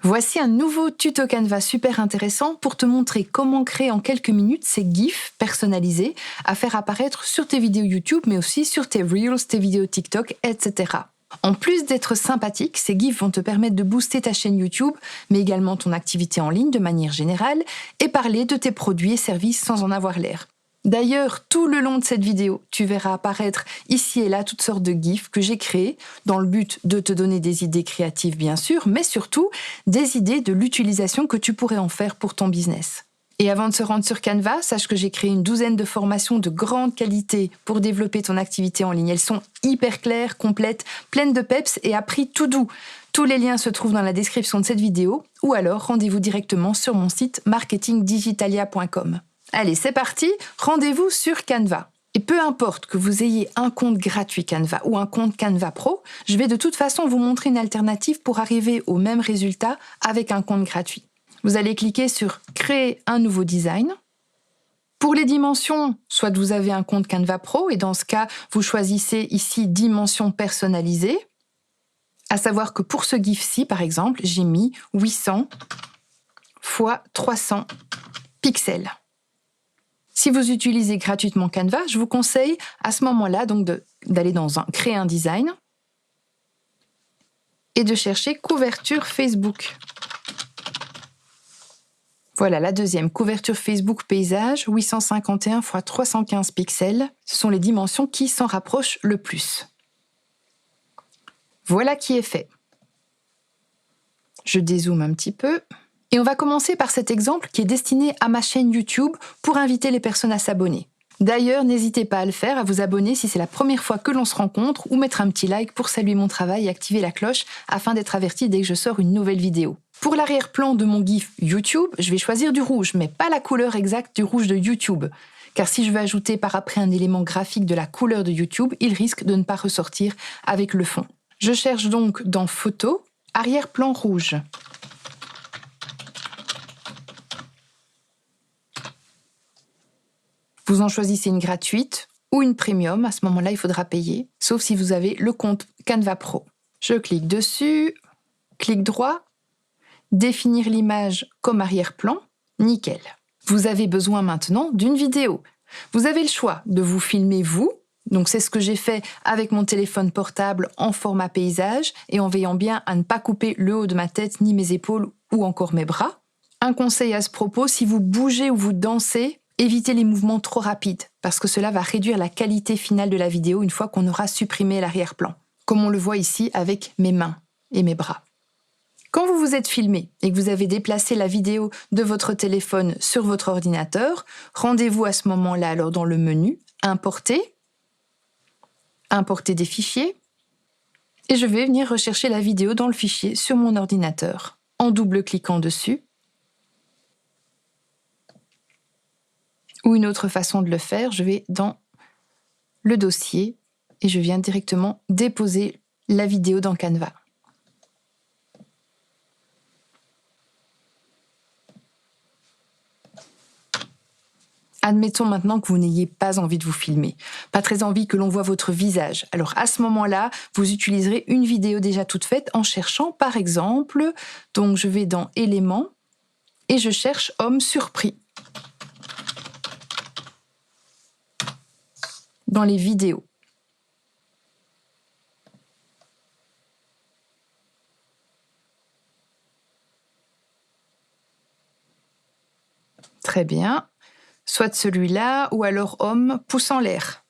Voici un nouveau tuto Canva super intéressant pour te montrer comment créer en quelques minutes ces GIFs personnalisés à faire apparaître sur tes vidéos YouTube, mais aussi sur tes Reels, tes vidéos TikTok, etc. En plus d'être sympathiques, ces GIFs vont te permettre de booster ta chaîne YouTube, mais également ton activité en ligne de manière générale, et parler de tes produits et services sans en avoir l'air. D'ailleurs, tout le long de cette vidéo, tu verras apparaître ici et là toutes sortes de GIFs que j'ai créés dans le but de te donner des idées créatives bien sûr, mais surtout des idées de l'utilisation que tu pourrais en faire pour ton business. Et avant de se rendre sur Canva, sache que j'ai créé une douzaine de formations de grande qualité pour développer ton activité en ligne. Elles sont hyper claires, complètes, pleines de peps et à prix tout doux. Tous les liens se trouvent dans la description de cette vidéo ou alors rendez-vous directement sur mon site marketingdigitalia.com. Allez, c'est parti, rendez-vous sur Canva. Et peu importe que vous ayez un compte gratuit Canva ou un compte Canva Pro, je vais de toute façon vous montrer une alternative pour arriver au même résultat avec un compte gratuit. Vous allez cliquer sur « Créer un nouveau design ». Pour les dimensions, soit vous avez un compte Canva Pro et dans ce cas, vous choisissez ici « Dimensions personnalisées ». À savoir que pour ce GIF-ci, par exemple, j'ai mis 800 x 300 pixels. Si vous utilisez gratuitement Canva, je vous conseille à ce moment-là donc d'aller dans Créer un design et de chercher couverture Facebook. Voilà la deuxième, couverture Facebook paysage, 851 x 315 pixels. Ce sont les dimensions qui s'en rapprochent le plus. Voilà qui est fait. Je dézoome un petit peu. Et on va commencer par cet exemple qui est destiné à ma chaîne YouTube pour inviter les personnes à s'abonner. D'ailleurs, n'hésitez pas à le faire, à vous abonner si c'est la première fois que l'on se rencontre ou mettre un petit like pour saluer mon travail et activer la cloche afin d'être averti dès que je sors une nouvelle vidéo. Pour l'arrière-plan de mon GIF YouTube, je vais choisir du rouge, mais pas la couleur exacte du rouge de YouTube. Car si je veux ajouter par après un élément graphique de la couleur de YouTube, il risque de ne pas ressortir avec le fond. Je cherche donc dans Photos, arrière-plan rouge. Vous en choisissez une gratuite ou une premium. À ce moment-là, il faudra payer, sauf si vous avez le compte Canva Pro. Je clique dessus, clic droit, définir l'image comme arrière-plan, nickel. Vous avez besoin maintenant d'une vidéo. Vous avez le choix de vous filmer vous, donc c'est ce que j'ai fait avec mon téléphone portable en format paysage et en veillant bien à ne pas couper le haut de ma tête, ni mes épaules ou encore mes bras. Un conseil à ce propos, si vous bougez ou vous dansez, évitez les mouvements trop rapides, parce que cela va réduire la qualité finale de la vidéo une fois qu'on aura supprimé l'arrière-plan, comme on le voit ici avec mes mains et mes bras. Quand vous vous êtes filmé et que vous avez déplacé la vidéo de votre téléphone sur votre ordinateur, rendez-vous à ce moment-là alors dans le menu « Importer »,« Importer des fichiers » et je vais venir rechercher la vidéo dans le fichier sur mon ordinateur en double-cliquant dessus. Ou une autre façon de le faire, je vais dans le dossier et je viens directement déposer la vidéo dans Canva. Admettons maintenant que vous n'ayez pas envie de vous filmer, pas très envie que l'on voit votre visage. Alors à ce moment-là, vous utiliserez une vidéo déjà toute faite en cherchant par exemple, donc je vais dans Éléments et je cherche homme surpris. Dans les vidéos. Très bien. Soit celui-là, ou alors homme pouce en l'air.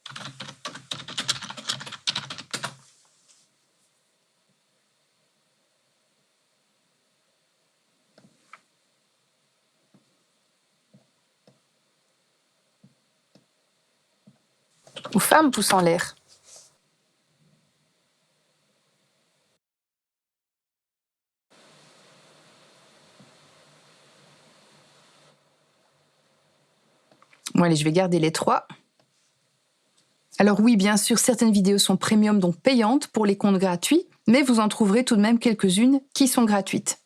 Ou femme pouce en l'air. Bon, allez, je vais garder les trois. Alors oui, bien sûr, certaines vidéos sont premium, donc payantes pour les comptes gratuits, mais vous en trouverez tout de même quelques-unes qui sont gratuites.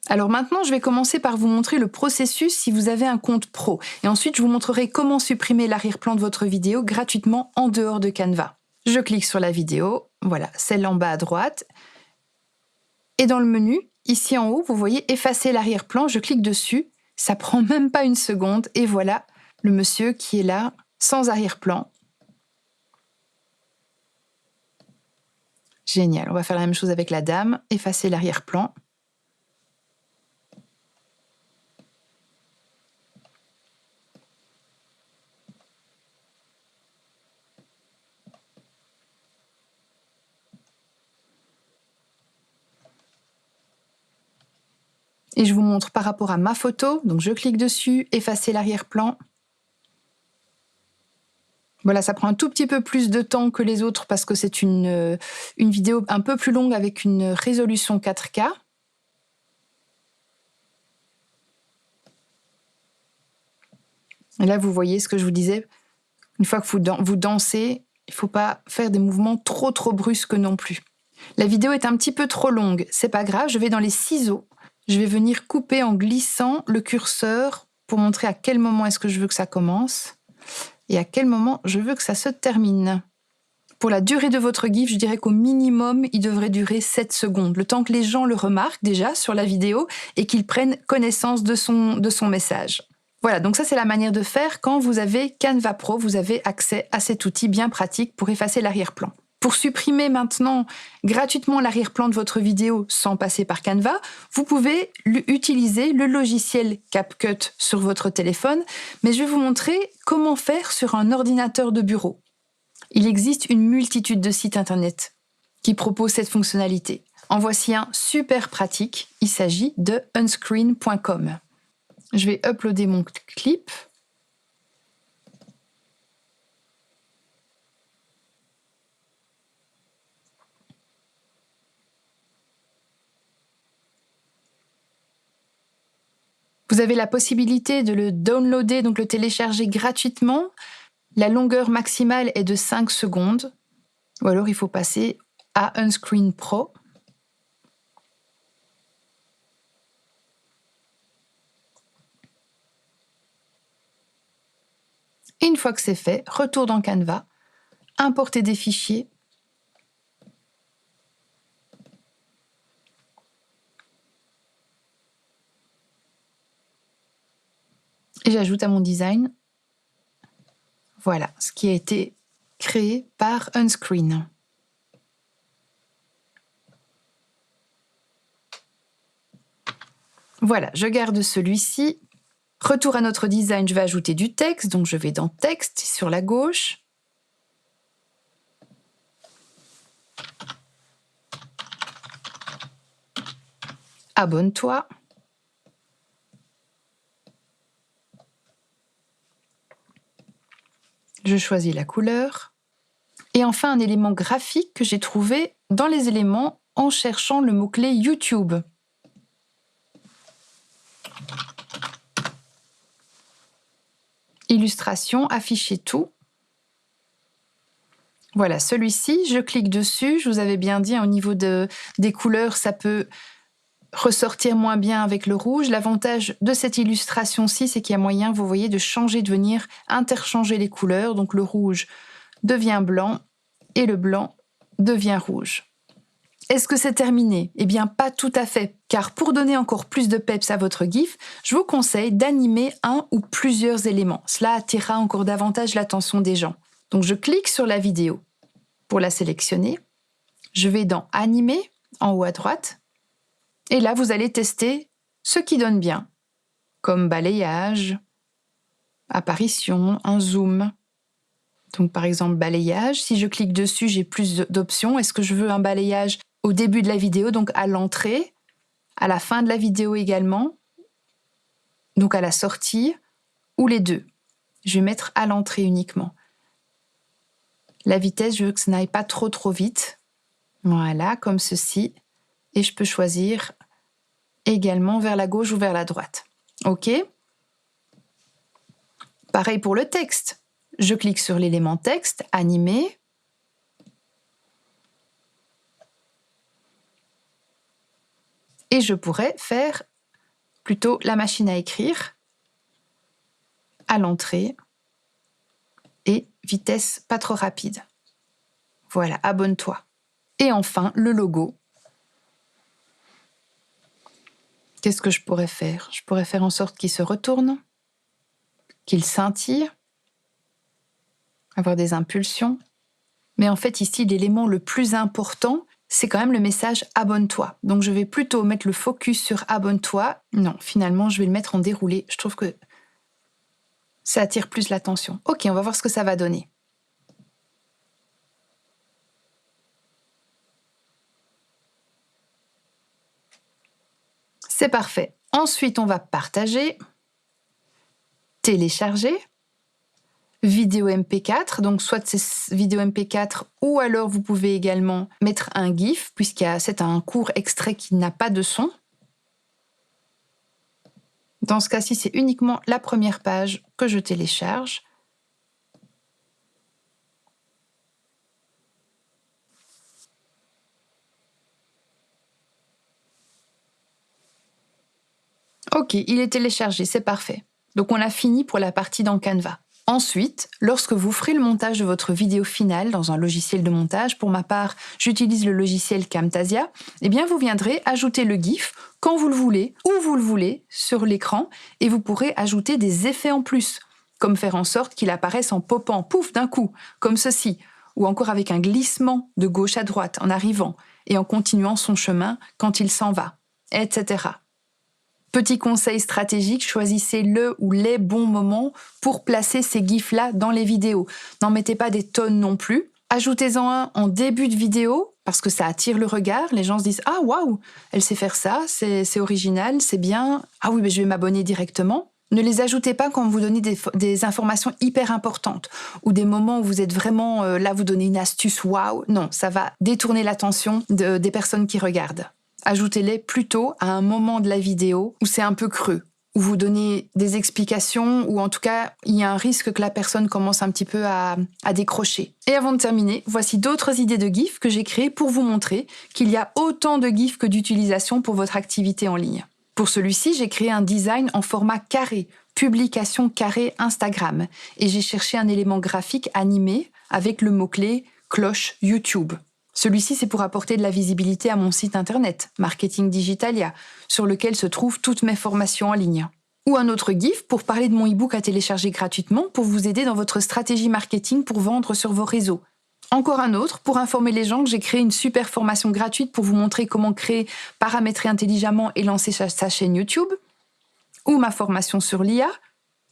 Alors maintenant, je vais commencer par vous montrer le processus si vous avez un compte pro. Et ensuite, je vous montrerai comment supprimer l'arrière-plan de votre vidéo gratuitement en dehors de Canva. Je clique sur la vidéo, voilà, celle en bas à droite. Et dans le menu, ici en haut, vous voyez effacer l'arrière-plan, je clique dessus, ça prend même pas une seconde et voilà le monsieur qui est là, sans arrière-plan. Génial, on va faire la même chose avec la dame, effacer l'arrière-plan. Et je vous montre par rapport à ma photo, donc je clique dessus, effacer l'arrière-plan. Voilà, ça prend un tout petit peu plus de temps que les autres parce que c'est une vidéo un peu plus longue avec une résolution 4K. Et là, vous voyez ce que je vous disais, une fois que vous dansez, il ne faut pas faire des mouvements trop brusques non plus. La vidéo est un petit peu trop longue, c'est pas grave, je vais dans les ciseaux. Je vais venir couper en glissant le curseur pour montrer à quel moment est-ce que je veux que ça commence et à quel moment je veux que ça se termine. Pour la durée de votre GIF, je dirais qu'au minimum, il devrait durer 7 secondes, le temps que les gens le remarquent déjà sur la vidéo et qu'ils prennent connaissance de son message. Voilà, donc ça c'est la manière de faire quand vous avez Canva Pro, vous avez accès à cet outil bien pratique pour effacer l'arrière-plan. Pour supprimer maintenant gratuitement l'arrière-plan de votre vidéo sans passer par Canva, vous pouvez utiliser le logiciel CapCut sur votre téléphone, mais je vais vous montrer comment faire sur un ordinateur de bureau. Il existe une multitude de sites internet qui proposent cette fonctionnalité. En voici un super pratique, il s'agit de unscreen.com. Je vais uploader mon clip. Vous avez la possibilité de le downloader, donc le télécharger gratuitement. La longueur maximale est de 5 secondes. Ou alors il faut passer à Unscreen Pro. Et une fois que c'est fait, retour dans Canva, importer des fichiers. Et j'ajoute à mon design, voilà, ce qui a été créé par Unscreen. Voilà, je garde celui-ci. Retour à notre design, je vais ajouter du texte, donc je vais dans Texte sur la gauche. Abonne-toi. Je choisis la couleur. Et enfin, un élément graphique que j'ai trouvé dans les éléments en cherchant le mot-clé YouTube. Illustration, afficher tout. Voilà, celui-ci, je clique dessus. Je vous avais bien dit, au niveau des couleurs, ça peut ressortir moins bien avec le rouge. L'avantage de cette illustration-ci, c'est qu'il y a moyen, vous voyez, de changer, de venir interchanger les couleurs. Donc le rouge devient blanc et le blanc devient rouge. Est-ce que c'est terminé? Eh bien, pas tout à fait, car pour donner encore plus de peps à votre GIF, je vous conseille d'animer un ou plusieurs éléments. Cela attirera encore davantage l'attention des gens. Donc, je clique sur la vidéo pour la sélectionner. Je vais dans Animer, en haut à droite. Et là, vous allez tester ce qui donne bien, comme balayage, apparition, un zoom. Donc, par exemple, balayage. Si je clique dessus, j'ai plus d'options. Est-ce que je veux un balayage au début de la vidéo, donc à l'entrée, à la fin de la vidéo également, donc à la sortie, ou les deux? Je vais mettre à l'entrée uniquement. La vitesse, je veux que ça n'aille pas trop vite. Voilà, comme ceci. Et je peux choisir également vers la gauche ou vers la droite. OK? Pareil pour le texte. Je clique sur l'élément texte, animer. Et je pourrais faire plutôt la machine à écrire à l'entrée et vitesse pas trop rapide. Voilà, abonne-toi. Et enfin, le logo. Qu'est-ce que je pourrais faire? Je pourrais faire en sorte qu'il se retourne, qu'il scintille, avoir des impulsions. Mais en fait, ici, l'élément le plus important, c'est quand même le message « abonne-toi ». Donc, je vais plutôt mettre le focus sur « abonne-toi ». Non, finalement, je vais le mettre en déroulé. Je trouve que ça attire plus l'attention. Ok, on va voir ce que ça va donner. C'est parfait. Ensuite, on va partager, télécharger, vidéo MP4, donc soit c'est vidéo MP4 ou alors vous pouvez également mettre un GIF c'est un court extrait qui n'a pas de son. Dans ce cas-ci, c'est uniquement la première page que je télécharge. Ok, il est téléchargé, c'est parfait. Donc on a fini pour la partie dans Canva. Ensuite, lorsque vous ferez le montage de votre vidéo finale dans un logiciel de montage, pour ma part, j'utilise le logiciel Camtasia, eh bien vous viendrez ajouter le GIF quand vous le voulez, où vous le voulez, sur l'écran, et vous pourrez ajouter des effets en plus, comme faire en sorte qu'il apparaisse en popant, pouf, d'un coup, comme ceci, ou encore avec un glissement de gauche à droite en arrivant, et en continuant son chemin quand il s'en va, etc. Petit conseil stratégique, choisissez le ou les bons moments pour placer ces gifs-là dans les vidéos. N'en mettez pas des tonnes non plus. Ajoutez-en un en début de vidéo, parce que ça attire le regard. Les gens se disent « Ah, waouh, elle sait faire ça, c'est original, c'est bien. Ah oui, mais je vais m'abonner directement. » Ne les ajoutez pas quand vous donnez des informations hyper importantes ou des moments où vous êtes vraiment là, vous donnez une astuce, waouh. Non, ça va détourner l'attention des personnes qui regardent. Ajoutez-les plutôt à un moment de la vidéo où c'est un peu creux, où vous donnez des explications, ou en tout cas, il y a un risque que la personne commence un petit peu à décrocher. Et avant de terminer, voici d'autres idées de GIFs que j'ai créées pour vous montrer qu'il y a autant de GIFs que d'utilisation pour votre activité en ligne. Pour celui-ci, j'ai créé un design en format carré, publication carré Instagram, et j'ai cherché un élément graphique animé avec le mot-clé « cloche YouTube ». Celui-ci, c'est pour apporter de la visibilité à mon site internet, Marketing Digitalia, sur lequel se trouvent toutes mes formations en ligne. Ou un autre GIF pour parler de mon e-book à télécharger gratuitement pour vous aider dans votre stratégie marketing pour vendre sur vos réseaux. Encore un autre pour informer les gens que j'ai créé une super formation gratuite pour vous montrer comment créer, paramétrer intelligemment et lancer sa chaîne YouTube. Ou ma formation sur l'IA.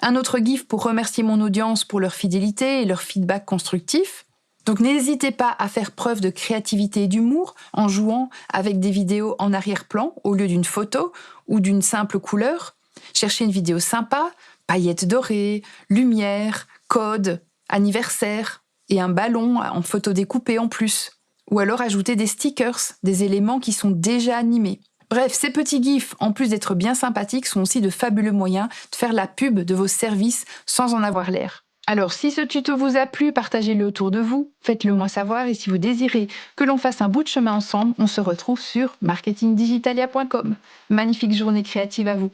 Un autre GIF pour remercier mon audience pour leur fidélité et leur feedback constructif. Donc n'hésitez pas à faire preuve de créativité et d'humour en jouant avec des vidéos en arrière-plan au lieu d'une photo ou d'une simple couleur. Cherchez une vidéo sympa, paillettes dorées, lumière, code, anniversaire et un ballon en photo découpée en plus. Ou alors ajoutez des stickers, des éléments qui sont déjà animés. Bref, ces petits gifs, en plus d'être bien sympathiques, sont aussi de fabuleux moyens de faire la pub de vos services sans en avoir l'air. Alors, si ce tuto vous a plu, partagez-le autour de vous, faites-le moi savoir, et si vous désirez que l'on fasse un bout de chemin ensemble, on se retrouve sur marketingdigitalia.com. Magnifique journée créative à vous!